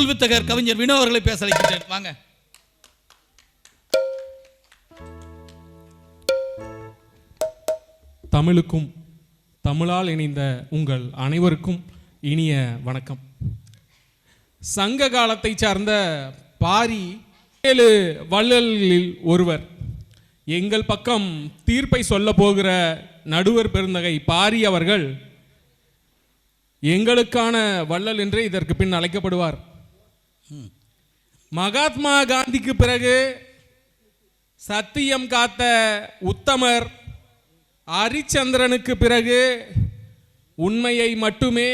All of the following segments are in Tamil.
புதுவித்தகர் கவிஞர் வினோ அவர்களை பேச அழைக்கின்றேன். வாங்க. தமிழுக்கும் தமிழால் இணைந்த உங்கள் அனைவருக்கும் இனிய வணக்கம். சங்க காலத்தை சார்ந்த பாரி 7 வள்ளல்களில் ஒருவர். எங்கள் பக்கம் தீர்ப்பை சொல்ல போகிற நடுவர் பெருந்தகை பாரி அவர்கள் எங்களுக்கான வள்ளல் என்று இதற்கு பின் அழைக்கப்படுவார். மகாத்மா காந்திக்கு பிறகு சத்தியம் காத்த உத்தமர் ஹரிச்சந்திரனுக்கு பிறகு உண்மையை மட்டுமே,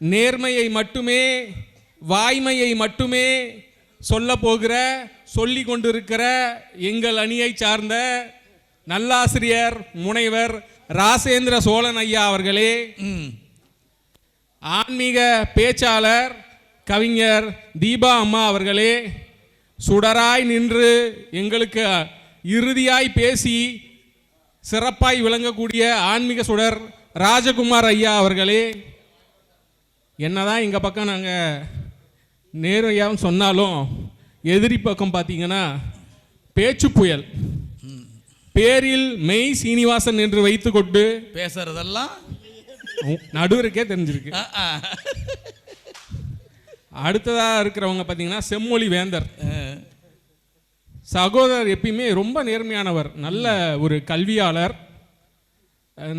நேர்மையை மட்டுமே, வாய்மையை மட்டுமே சொல்ல போகிற, சொல்லி கொண்டிருக்கிற எங்கள் அணியை சார்ந்த நல்லாசிரியர் முனைவர் ராசேந்திர சோழன் ஐயா அவர்களே, ஆன்மீக பேச்சாளர் கவிஞர் தீபா அம்மா அவர்களே, சுடராய் நின்று எங்களுக்கு இறுதியாய் பேசி சிறப்பாய் விளங்கக்கூடிய ஆன்மீக சுடர் ராஜகுமார் ஐயா அவர்களே, என்னதான் எங்கள் பக்கம் நாங்கள் நேரையாவும் சொன்னாலும் எதிரி பக்கம் பார்த்தீங்கன்னா பேச்சு புயல், பேரில் மெய் சீனிவாசன் என்று வைத்துக்கொண்டு பேசுறதெல்லாம் நடுவருக்கே தெரிஞ்சிருக்கு. அடுத்ததாக இருக்கிறவங்க பார்த்தீங்கன்னா செம்மொழி வேந்தர் சகோதரர் எப்பயுமே ரொம்ப நேர்மையானவர், நல்ல ஒரு கல்வியாளர்,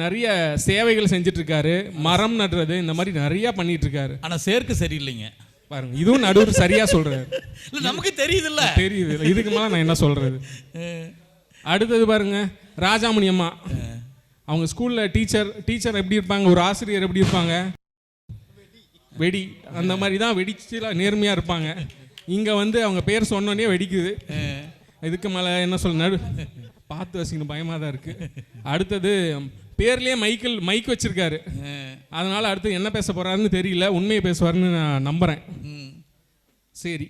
நிறைய சேவைகள் செஞ்சுட்டு இருக்காரு, மரம் நடுறது இந்த மாதிரி நிறைய பண்ணிட்டு இருக்காரு. ஆனால் சேர்க்கு சரியில்லைங்க பாருங்க, இதுவும் நடுவர் சரியா சொல்றாரு. நமக்கு தெரியுதுல்ல, தெரியுது, இதுக்கு மேலே நான் என்ன சொல்றது. அடுத்தது பாருங்க ராஜாமணி அம்மா, அவங்க ஸ்கூலில் டீச்சர் எப்படி இருப்பாங்க, ஒரு ஆசிரியர் எப்படி இருப்பாங்க, வெடி அந்த மாதிரி தான் வெடிச்சுலாம் நேர்மையாக இருப்பாங்க. இங்கே வந்து அவங்க பேர் சொன்னோன்னே வெடிக்குது. இதுக்கு மேலே என்ன சொல்ல, பார்த்து வச்சுக்கணும், பயமாக தான் இருக்குது. அடுத்தது பேர்லேயே மைக் வச்சுருக்காரு, அதனால் அடுத்து என்ன பேச போகிறாருன்னு தெரியல, உண்மையை பேசுவார்னு நான் நம்புகிறேன். சரி,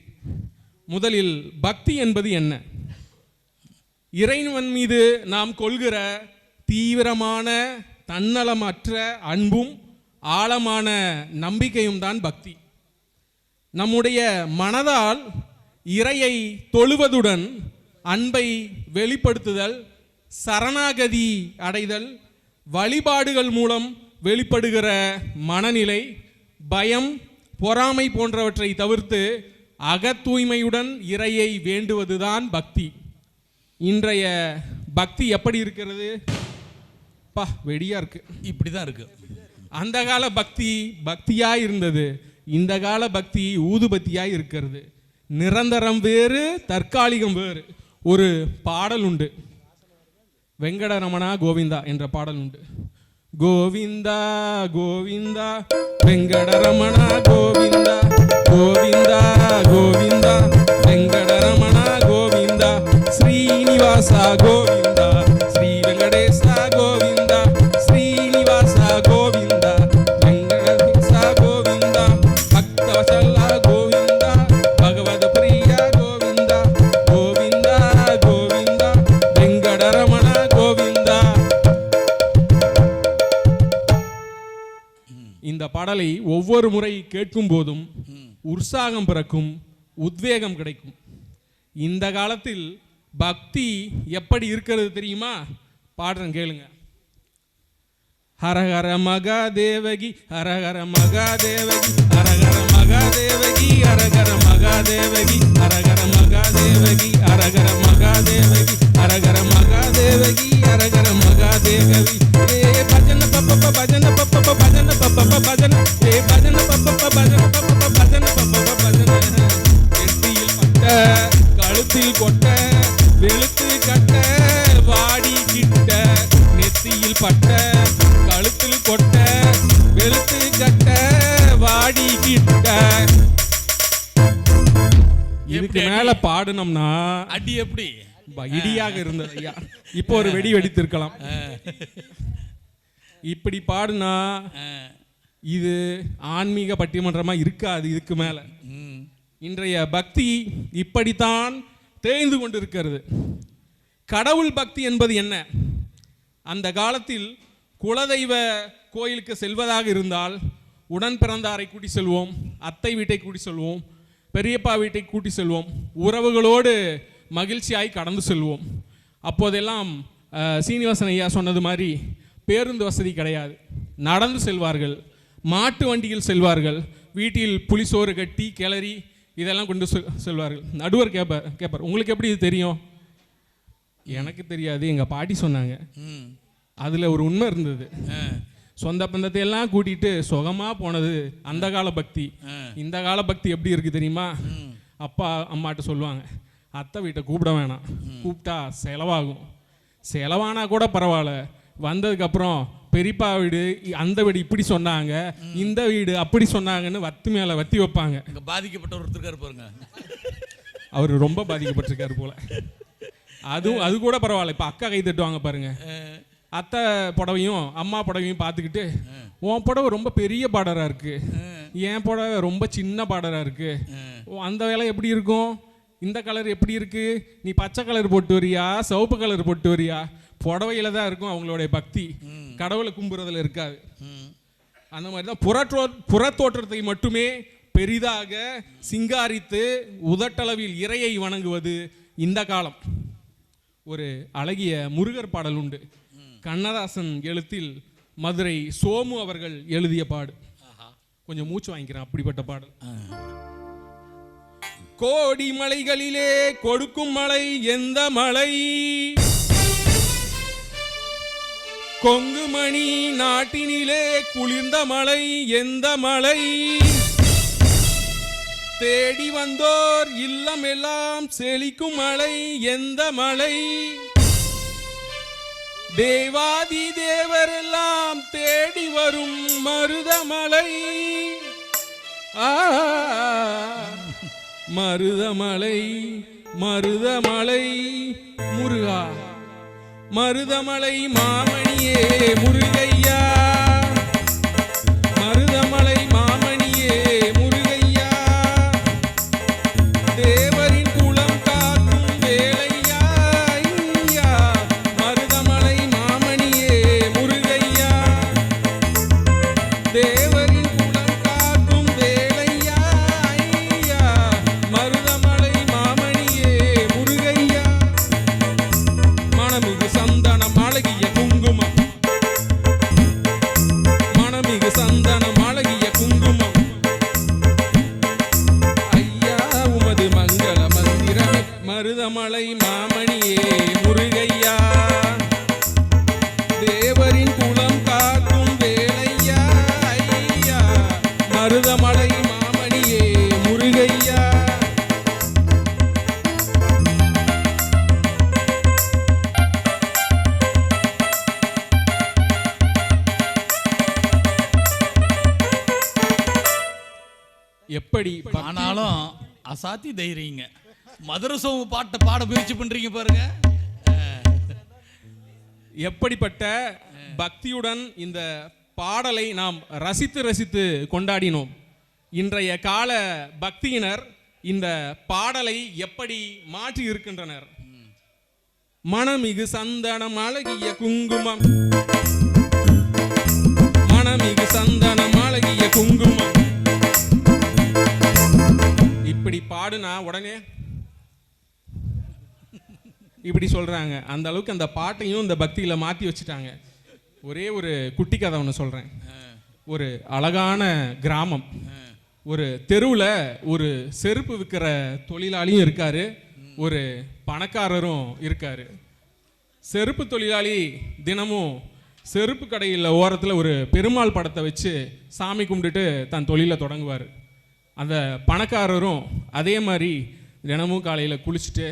முதலில் பக்தி என்பது என்ன? இறைவன் மீது நாம் கொள்கிற தீவிரமான தன்னலமற்ற அன்பும் ஆழமான நம்பிக்கையும் தான் பக்தி. நம்முடைய மனதால் இறையை தொழுவதுடன் அன்பை வெளிப்படுத்துதல், சரணாகதி அடைதல், வழிபாடுகள் மூலம் வெளிப்படுகிற மனநிலை, பயம், பொறாமை போன்றவற்றை தவிர்த்து அகத்தூய்மையுடன் இறையை வேண்டுவதுதான் பக்தி. இன்றைய பக்தி எப்படி இருக்கிறது? வெடியா இருக்கு. இப்படி தான் இருக்கு. அந்த கால பக்தி பக்தியாய் இருந்தது, இந்த கால பக்தி ஊதுபத்தியாய் இருக்கிறது. நிரந்தரம் வேறு, தற்காலிகம் வேறு. ஒரு பாடல் உண்டு, வெங்கடரமணா கோவிந்தா என்ற பாடல் உண்டு. கோவிந்தா கோவிந்தா வெங்கடரமணா கோவிந்தா, கோவிந்தா கோவிந்தா வெங்கடரமணா கோவிந்தா, ஸ்ரீனிவாசா கோவிந்தா, ஸ்ரீ வெங்கடேசா கோவிந்தா, ஸ்ரீனிவாசா கோவிந்தா, வெங்கடேசா கோவிந்தா, பக்தவசல்லா கோவிந்தா, பகவத பிரியா கோவிந்தா, கோவிந்தா கோவிந்தா வெங்கடரமணா கோவிந்தா. இந்த பாடலை ஒவ்வொரு முறை கேட்கும் போதும் உற்சாகம் பிறக்கும், உத்வேகம் கிடைக்கும். இந்த காலத்தில் பக்தி எப்படி இருக்கிறது தெரியுமா? பாடுறேன் கேளுங்க. ஹரஹர மகாதேவகி, ஹரஹர மகாதேவகி, ஹரஹர மகாதேவகி, ஹரஹர மகாதேவகி, ஹரஹர மகாதேவகி, ஹரஹர மகாதேவகி, ஹரஹர மகாதேவகி, ஹரஹர மகாதேவகி. ஏ பஜன பப்ப பஜன பப்ப பஜன பப்ப பஜன, ஏ பஜன பப்ப பஜன பப்ப பஜன பப்ப பஜன. நெத்தியில் பட்ட கழுத்தில் கொட்ட வெளுத்து கட்ட வாடி கிட்ட, நெத்தியில் பட்ட கழுத்தில் கொட்ட வெளுத்து கட்ட வாடி கிட்ட. இதுக்கு மேல பாடுனோம்னா அடி எப்படி இடியாக இருந்தது ஐயா, இப்போ ஒரு வெடி வெடித்திருக்கலாம். இப்படி பாடுனா இது ஆன்மீக பட்டிமன்றமா இருக்காது. இதுக்கு மேல இன்றைய பக்தி இப்படித்தான் தேய்ந்து கொண்டிருக்கிறது. கடவுள் பக்தி என்பது என்ன? அந்த காலத்தில் குலதெய்வ கோயிலுக்கு செல்வதாக இருந்தால் உடன் பிறந்தாரை கூட்டி செல்வோம், அத்தை வீட்டை கூட்டி செல்வோம், பெரியப்பா வீட்டை கூட்டி செல்வோம், உறவுகளோடு மகிழ்ச்சியாய் கடந்து செல்வோம். அப்போதெல்லாம் சீனிவாசன் ஐயா சொன்னது மாதிரி பேருந்து வசதி கிடையாது, நடந்து செல்வார்கள், மாட்டு வண்டியில் செல்வார்கள், வீட்டில் புளிசோறு கட்டி கிளறி இதெல்லாம் கொண்டு செல்வார்கள். நடுவர் கேட்பார், உங்களுக்கு எப்படி இது தெரியும்? எனக்கு தெரியாது, எங்கள் பாட்டி சொன்னாங்க. அதில் ஒரு உண்மை இருந்தது. சொந்த பந்தத்தை எல்லாம் கூட்டிட்டு சுகமாக போனது அந்த கால பக்தி. இந்த கால பக்தி எப்படி இருக்குது தெரியுமா? அப்பா அம்மாட்ட சொல்லுவாங்க, அத்தை வீட்டை கூப்பிட வேணாம், கூப்பிட்டா செலவாகும், செலவானா கூட பரவாயில்ல, வந்ததுக்கப்புறம் பெரியப்பா வீடு அந்த வீடு இப்படி சொன்னாங்க, இந்த வீடு அப்படி சொன்னாங்கன்னு வத்து மேலே வத்தி வைப்பாங்க. பாதிக்கப்பட்ட ஒருத்தர் பாருங்க, அவர் ரொம்ப பாதிக்கப்பட்டிருக்காரு போல. அது கூட பரவாயில்ல. இப்போ அக்கா கை தட்டுவாங்க பாருங்க, அத்தை புடவையும் அம்மா புடவையும் பார்த்துக்கிட்டு, உன் புடவை ரொம்ப பெரிய பார்டராக இருக்கு, என் புடவை ரொம்ப சின்ன பார்டராக இருக்கு, அந்த வேலை எப்படி இருக்கும், இந்த கலர் எப்படி இருக்கு, நீ பச்சை கலர் போட்டு வரியா சிவப்பு கலர் போட்டு வரியா? புடவையில தான் இருக்கும் அவங்களுடைய பக்தி, கடவுளை கும்புறதுல இருக்காது. அந்த மாதிரி தான் புறத்தோற்றத்தை மட்டுமே பெரிதாக சிங்காரித்து உதட்டளவில் இறையை வணங்குவது இந்த காலம். ஒரு அழகிய முருகர் பாடல் உண்டு, கண்ணதாசன் எழுத்தில் மதுரை சோமு அவர்கள் எழுதிய பாடு. கொஞ்சம் மூச்சு வாங்கிக்கிறேன், அப்படிப்பட்ட பாடல். கோடி மலைகளிலே கொடுக்கும் மலை எந்த மலை, கொங்கு மணி நாட்டினிலே குளிர்ந்த மலை எந்த மலை, தேடி வந்தோர் இல்லம் எல்லாம் செழிக்கும் மலை எந்த மலை, தேவாதி தேவரெல்லாம் தேடி வரும் மருதமலை, மருதமலை மருதமலை முருகா, மருதமலை மாமணியே முருகையா, மருதமலை மாமணியே முருகையா, தேவரின் குலம் காக்கும் வேலையா, மருதமலை மாமணியே முருகையா, தேவரின் குலம் காக்கும் வேலையா, மருதமலை மாமணியே முருகையா, மனமிகு சந்தனம் அழகிய குங்குமம், மனமிகு சந்தனம் அழகிய குங்குமம், ஐயா உமது மங்கள மந்திரமே மருதமலை மாமணியே முருகையா, தேவரின் குலம் காக்கும் வேலையா, ஐயா மருதமலை மாமணியே முருகையா. எப்படி ஆனாலும் அசாத்தி தைரியங்க, மதுரை சோமு பாட்டை பாட முயற்சி பண்றீங்க பாருங்க. எப்படிப்பட்ட பக்தியுடன் இந்த பாடலை நாம் ரசித்து ரசித்து கொண்டாடினோம். இன்றைய கால பக்தியினர் இந்த பாடலை எப்படி மாற்றி இருக்கின்றனர்? மனமிகு சந்தனம் அழகிய குங்குமம், மனமிகு சந்தனம் அழகிய குங்குமம், இப்படி பாடுனா உடனே இப்படி சொல்றாங்க. அந்த அளவுக்கு அந்த பாட்டையும் இந்த பக்தியில மாத்தி வச்சுட்டாங்க. ஒரே ஒரு குட்டி கதை ஒன்று சொல்றேன். ஒரு அழகான கிராமம், ஒரு தெருவில் ஒரு செருப்பு விற்கிற தொழிலாளியும் இருக்காரு, ஒரு பணக்காரரும் இருக்காரு. செருப்பு தொழிலாளி தினமும் செருப்பு கடையில் ஓரத்தில் ஒரு பெருமாள் படத்தை வச்சு சாமி கும்பிட்டுட்டு தன் தொழிலை தொடங்குவார். அந்த பணக்காரரும் அதே மாதிரி தினமும் காலையில் குளிச்சுட்டு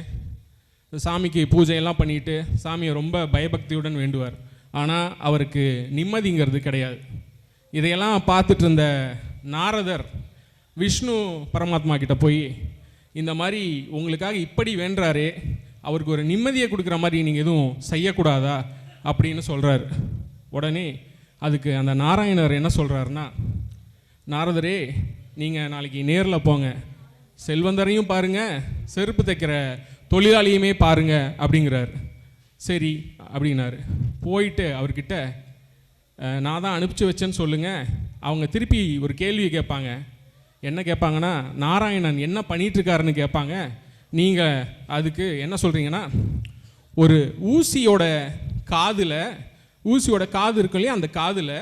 சாமிக்கு பூஜையெல்லாம் பண்ணிட்டு சாமியை ரொம்ப பயபக்தியுடன் வேண்டுவார். ஆனால் அவருக்கு நிம்மதிங்கிறது கிடையாது. இதையெல்லாம் பார்த்துட்டு இருந்த நாரதர் விஷ்ணு பரமாத்மா கிட்ட போய், இந்த மாதிரி உங்களுக்காக இப்படி வேண்டுறாரே, அவருக்கு ஒரு நிம்மதியை கொடுக்குற மாதிரி நீங்கள் எதுவும் செய்யக்கூடாதா அப்படின்னு சொல்கிறார். உடனே அதுக்கு அந்த நாராயணர் என்ன சொல்கிறாருன்னா, நாரதரே நீங்கள் நாளைக்கு நேரில் போங்க, செல்வந்தரையும் பாருங்கள், செருப்பு தைக்கிற தொழிலாளியுமே பாருங்க அப்படிங்கிறார். சரி அப்படின்னாரு. போயிட்டு அவர்கிட்ட நான் தான் அனுப்பிச்சி வச்சேன்னு சொல்லுங்கள், அவங்க திருப்பி ஒரு கேள்வி கேட்பாங்க, என்ன கேட்பாங்கன்னா, நாராயணன் என்ன பண்ணிட்டு இருக்காருன்னு கேட்பாங்க. நீங்கள் அதுக்கு என்ன சொல்கிறீங்கன்னா, ஒரு ஊசியோட காது இருக்கு இல்லையா, அந்த காதில்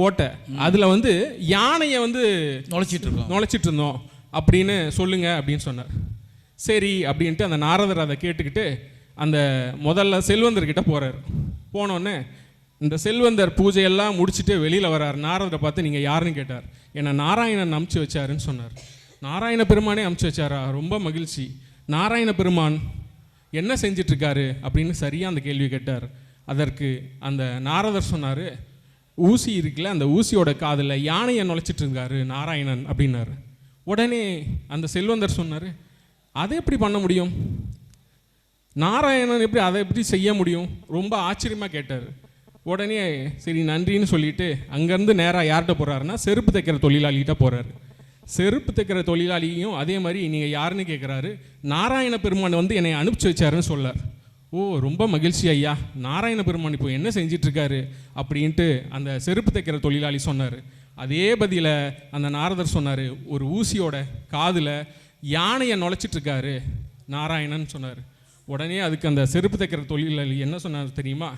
ஓட்டை அதில் வந்து யானையை வந்து நுழைச்சிட்டு இருந்தோம் அப்படின்னு சொல்லுங்க அப்படின்னு சொன்னார். சரி அப்படின்ட்டு அந்த நாரதர் அதை கேட்டுக்கிட்டு அந்த முதல்ல செல்வந்தர்கிட்ட போகிறார். போனோடனே இந்த செல்வந்தர் பூஜையெல்லாம் முடிச்சுட்டு வெளியில் வர்றார். நாரதரை பார்த்து நீங்கள் யாருன்னு கேட்டார். என்னை நாராயணன் அமுச்சு வச்சாருன்னு சொன்னார். நாராயண பெருமானே அமுச்சு வச்சாரா? ரொம்ப மகிழ்ச்சி. நாராயண பெருமான் என்ன செஞ்சிட்ருக்காரு அப்படின்னு சரியாக அந்த கேள்வி கேட்டார். அதற்கு அந்த நாரதர் சொன்னார், ஊசி இருக்குல்ல, அந்த ஊசியோட காதில் யானையை நுழைச்சிட்டு இருக்காரு நாராயணன் அப்படின்னாரு. உடனே அந்த செல்வந்தர் சொன்னார், அதை எப்படி பண்ண முடியும்? நாராயணன் அதை எப்படி செய்ய முடியும்? ரொம்ப ஆச்சரியமாக கேட்டார். உடனே சரி நன்றின்னு சொல்லிட்டு அங்கேருந்து நேராக யார்கிட்ட போகிறாருன்னா, செருப்பு தைக்கிற தொழிலாளிகிட்ட போகிறாரு. செருப்பு தைக்கிற தொழிலாளியும் அதே மாதிரி நீங்கள் யாருன்னு கேட்குறாரு. நாராயண பெருமான் வந்து என்னை அனுப்பிச்சி வச்சாருன்னு சொல்லார். ஓ, ரொம்ப மகிழ்ச்சி ஐயா, நாராயண பெருமான் இப்போ என்ன செஞ்சிட்ருக்காரு அப்படின்ட்டு அந்த செருப்பு தைக்கிற தொழிலாளி சொன்னார். அதே பதில அந்த நாரதர் சொன்னார், ஒரு ஊசியோட காதில் யானையை நுழைச்சிட்ருக்காரு நாராயணன் சொன்னார். உடனே அதுக்கு அந்த செருப்பு தைக்கிற தொழிலாளி என்ன சொன்னார் தெரியுமா?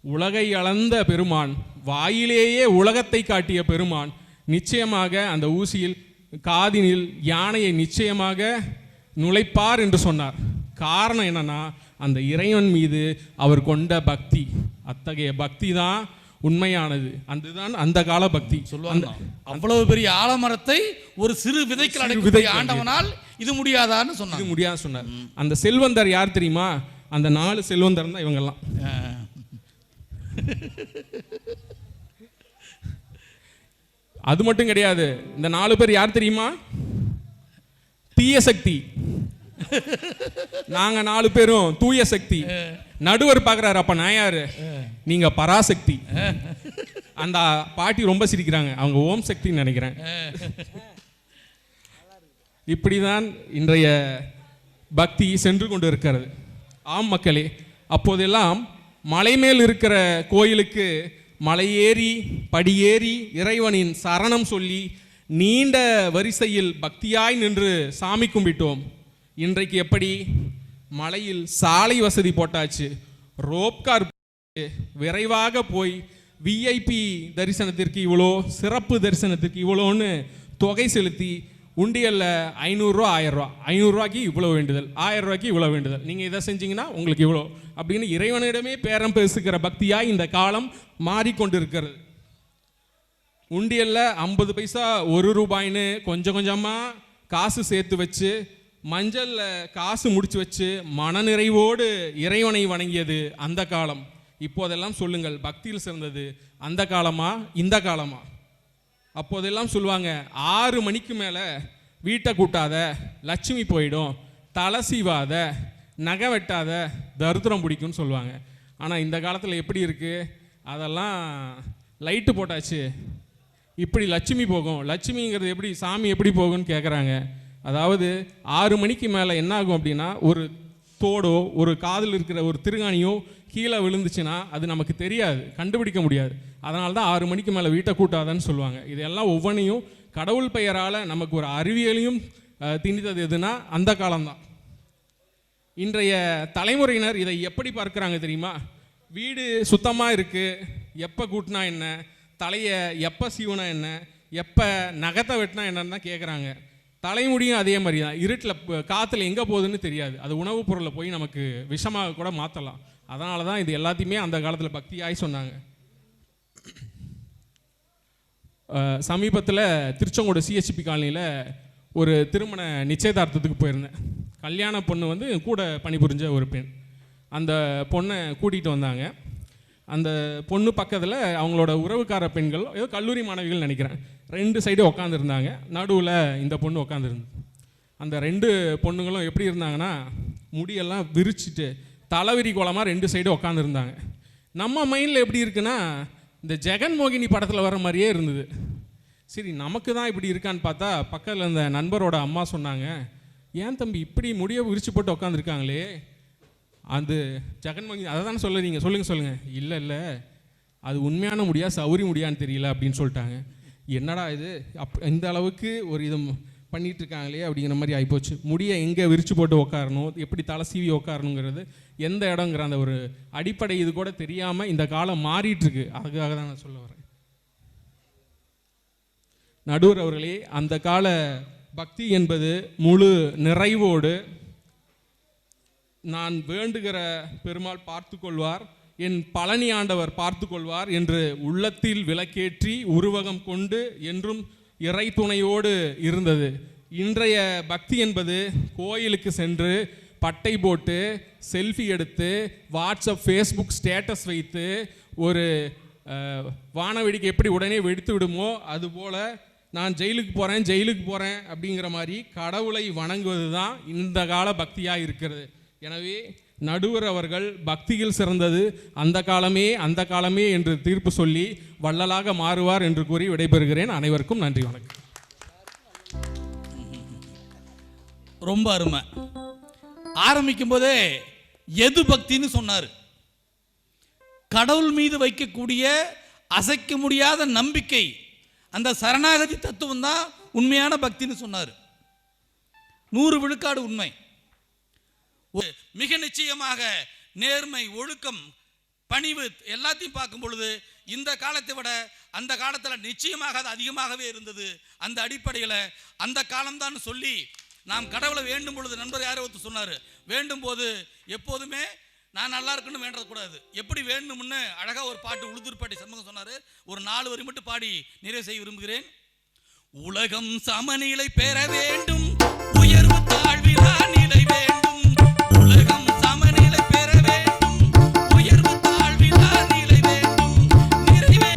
உலகை அளந்த பெருமான், வாயிலேயே உலகத்தை காட்டிய பெருமான் நிச்சயமாக அந்த ஊசியில் காதினில் யானையை நிச்சயமாக நுழைப்பார் என்று சொன்னார். காரணம் என்னன்னா, அந்த இறைவன் மீது அவர் கொண்ட பக்தி, அத்தகைய பக்தி தான் உண்மையானது. அதுதான் அந்த கால பக்தி. சொல்லுவாங்க, அவ்வளவு பெரிய ஆலமரத்தை ஒரு சிறு விதைக்கு ஆண்டவனால் இது முடியாதான்னு சொன்னார். இது முடியாது சொன்னார். அந்த செல்வந்தர் யார் தெரியுமா? அந்த 4 செல்வந்தர் தான் இவங்கெல்லாம். அது மட்டும் கிடையாது. இந்த 4 பேர் யார் தெரியுமா? தீய சக்தி. நாங்க 4 பேரும் தூய சக்தி. நடுவர் பார்க்குறாரு, அப்ப நான் யாரு? நீங்க பராசக்தி. அந்த பாட்டி ரொம்ப சிரிக்கிறாங்க, அவங்க ஓம் சக்தின்னு நினைக்கிறேன். இப்படிதான் இன்றைய பக்தி சென்று கொண்டு இருக்கிறது. ஆம் மக்களே, அப்போதெல்லாம் மலை மேல் இருக்கிற கோயிலுக்கு மலையேறி படியேறி இறைவனின் சரணம் சொல்லி நீண்ட வரிசையில் பக்தியாய் நின்று சாமி கும்பிட்டோம். இன்றைக்கு எப்படி? மலையில் சாலை வசதி போட்டாச்சு, ரோப்கார் விரைவாக போய் விஐபி தரிசனத்திற்கு இவ்வளோ, சிறப்பு தரிசனத்திற்கு இவ்வளோன்னு தொகை செலுத்தி உண்டியல்ல 500 ரூபா 1000 ரூபா, 500 ரூபாய்க்கு இவ்வளோ வேண்டுதல், 1000 ரூபாய்க்கு இவ்வளோ வேண்டுதல், நீங்கள் இதை செஞ்சீங்கன்னா உங்களுக்கு இவ்வளோ அப்படின்னு இறைவனிடமே பேரம் பேசுகிற பக்தியாய் இந்த காலம் மாறிக்கொண்டிருக்கிறது. உண்டியல்ல 50 பைசா 1 ரூபாய்ன்னு கொஞ்சம் கொஞ்சமாக காசு சேர்த்து வச்சு, மஞ்சளில் காசு முடிச்சு வச்சு மனநிறைவோடு இறைவனை வணங்கியது அந்த காலம். இப்போதெல்லாம் சொல்லுங்கள், பக்தியில் சிறந்தது அந்த காலமா இந்த காலமா? அப்போதெல்லாம் சொல்லுவாங்க, 6 மணிக்கு மேலே வீட்டை கூட்டாத, லட்சுமி போயிடும், தலை சீவாத, நகை வெட்டாத, தரித்திரம் பிடிக்கும்னு சொல்லுவாங்க. ஆனால் இந்த காலத்தில் எப்படி இருக்குது? அதெல்லாம் லைட்டு போட்டாச்சு, இப்படி லட்சுமி போகும். லட்சுமிங்கிறது எப்படி, சாமி எப்படி போகும்னு கேட்குறாங்க. அதாவது 6 மணிக்கு மேலே என்ன ஆகும் அப்படின்னா, ஒரு தோடோ ஒரு காதில் இருக்கிற ஒரு திருகாணியோ கீழே விழுந்துச்சுன்னா அது நமக்கு தெரியாது, கண்டுபிடிக்க முடியாது. அதனால தான் 6 மணிக்கு மேலே வீட்டை கூட்டாதன்னு சொல்லுவாங்க. இதெல்லாம் ஒவ்வொன்றையும் கடவுள் பெயரால் நமக்கு ஒரு அறிவியலையும் திணித்தது எதுனா அந்த காலம்தான். இன்றைய தலைமுறையினர் இதை எப்படி பார்க்குறாங்க தெரியுமா? வீடு சுத்தமாக இருக்குது, எப்போ கூட்டினா என்ன, தலையை எப்போ சீவுனா என்ன, எப்போ நகத்தை வெட்டினா என்னன்னு தான் கேட்குறாங்க. தலைமுடியும் அதே மாதிரி தான், இருட்டில் காற்றுல எங்கே போகுதுன்னு தெரியாது, அது உணவுப் பொருளை போய் நமக்கு விஷமாக கூட மாற்றலாம். அதனால தான் இது எல்லாத்தையுமே அந்த காலத்தில் பக்தியாய் சொன்னாங்க. சமீபத்தில் திருச்செங்கோடு சிஹெச்பி காலனியில் ஒரு திருமண நிச்சயதார்த்தத்துக்கு போயிருந்தேன். கல்யாண பொண்ணு வந்து கூட பணிபுரிஞ்ச ஒரு பெண். அந்த பொண்ணை கூட்டிகிட்டு வந்தாங்க. அந்த பொண்ணு பக்கத்தில் அவங்களோட உறவுக்கார பெண்கள், ஏதோ கல்லூரி மாணவிகள் நினைக்கிறேன், 2 சைடு உட்காந்துருந்தாங்க. நடுவில் இந்த பொண்ணு உட்காந்துருந்தது. அந்த 2 பொண்ணுங்களும் எப்படி இருந்தாங்கன்னா, முடியெல்லாம் விரிச்சிட்டு தலைவிரி கோலமாக 2 சைடு உட்காந்துருந்தாங்க. நம்ம மைண்டில் எப்படி இருக்குன்னா, இந்த ஜெகன்மோகினி படத்தில் வர மாதிரியே இருந்தது. சரி, நமக்கு தான் இப்படி இருக்கான்னு பார்த்தா பக்கத்தில் இந்த நண்பரோட அம்மா சொன்னாங்க, ஏன் தம்பி இப்படி முடியை விரிச்சு போட்டு உட்காந்துருக்காங்களே, அது ஜெகன்மோகினி அதை தானே சொல்லுறீங்க, சொல்லுங்கள். இல்லை அது உண்மையான முடியா சௌரி முடியான்னு தெரியல அப்படின்னு சொல்லிட்டாங்க. என்னடா இது இந்த அளவுக்கு ஒரு இது பண்ணிட்டு இருக்காங்களே அப்படிங்கிற மாதிரி ஆகிப்போச்சு. முடியை எங்கே விரிச்சு போட்டு உட்காரணும், எப்படி தலை சீவி உட்காரணுங்கிறது, எந்த இடங்கிற அந்த ஒரு அடிப்படை இது கூட தெரியாமல் இந்த காலம் மாறிட்டு இருக்கு. அதுக்காக தான் நான் சொல்ல வரேன். நடுவர் அவர்களே, அந்த கால பக்தி என்பது முழு நிறைவோடு நான் வேண்டுகிற பெருமாள் பார்த்து கொள்வார், என் பழனி ஆண்டவர் பார்த்து கொள்வார் என்று உள்ளத்தில் விளக்கேற்றி உருவகம் கொண்டு என்றும் இறை துணையோடு இருந்தது. இன்றைய பக்தி என்பது கோயிலுக்கு சென்று பட்டை போட்டு செல்ஃபி எடுத்து வாட்ஸ்அப் ஃபேஸ்புக் ஸ்டேட்டஸ் வைத்து ஒரு வானவேடிக்கை எப்படி உடனே வெடித்து விடுமோ அதுபோல் நான் ஜெயிலுக்கு போகிறேன் அப்படிங்கிற மாதிரி கடவுளை வணங்குவது தான் இந்த கால பக்தியாக இருக்கிறது. எனவே நடுவர் அவர்கள் பக்தியில் சிறந்தது அந்த காலமே என்று தீர்ப்பு சொல்லி வள்ளலாக மாறுவார் என்று கூறி விடைபெறுகிறேன். அனைவருக்கும் நன்றி, வணக்கம். ரொம்ப அருமை. ஆரம்பிக்கும் போதே எது பக்தின்னு சொன்னார். கடவுள் மீது வைக்கக்கூடிய அசைக்க முடியாத நம்பிக்கை, அந்த சரணாகதி தத்துவம் தான் உண்மையான பக்தின்னு சொன்னார். 100 விழுக்காடு உண்மை. மிக நிச்சயமாக நேர்மை, ஒழுக்கம், பணிவு எல்லாத்தையும் பார்க்கும் பொழுது இந்த காலத்தை விட அந்த காலத்தில் நிச்சயமாக அது அதிகமாகவே இருந்தது. அந்த அடிப்படையில் அந்த காலம்தான் சொல்லி நாம் கடவுளை வேண்டும் பொழுது, நண்பர் யாரோ ஒருத்தர் சொன்னார், வேண்டும் போது எப்போதுமே நான் நல்லா இருக்குன்னு வேண்டக்கூடாது, எப்படி வேண்டும்னு அழகாக ஒரு பாட்டு உளுந்தூர்பேட்டை சண்முகம் சொன்னார். ஒரு 4 வரி மட்டும் பாடி நிறைவு செய்ய விரும்புகிறேன். உலகம் சமநிலை பெற வேண்டும், உயர்வு தாழ்விலா நிலை வேண்டும். உலகம் சமநிலை பெற வேண்டும், உயர்வு தாழ்விலா நிலை வேண்டும். நிறைவே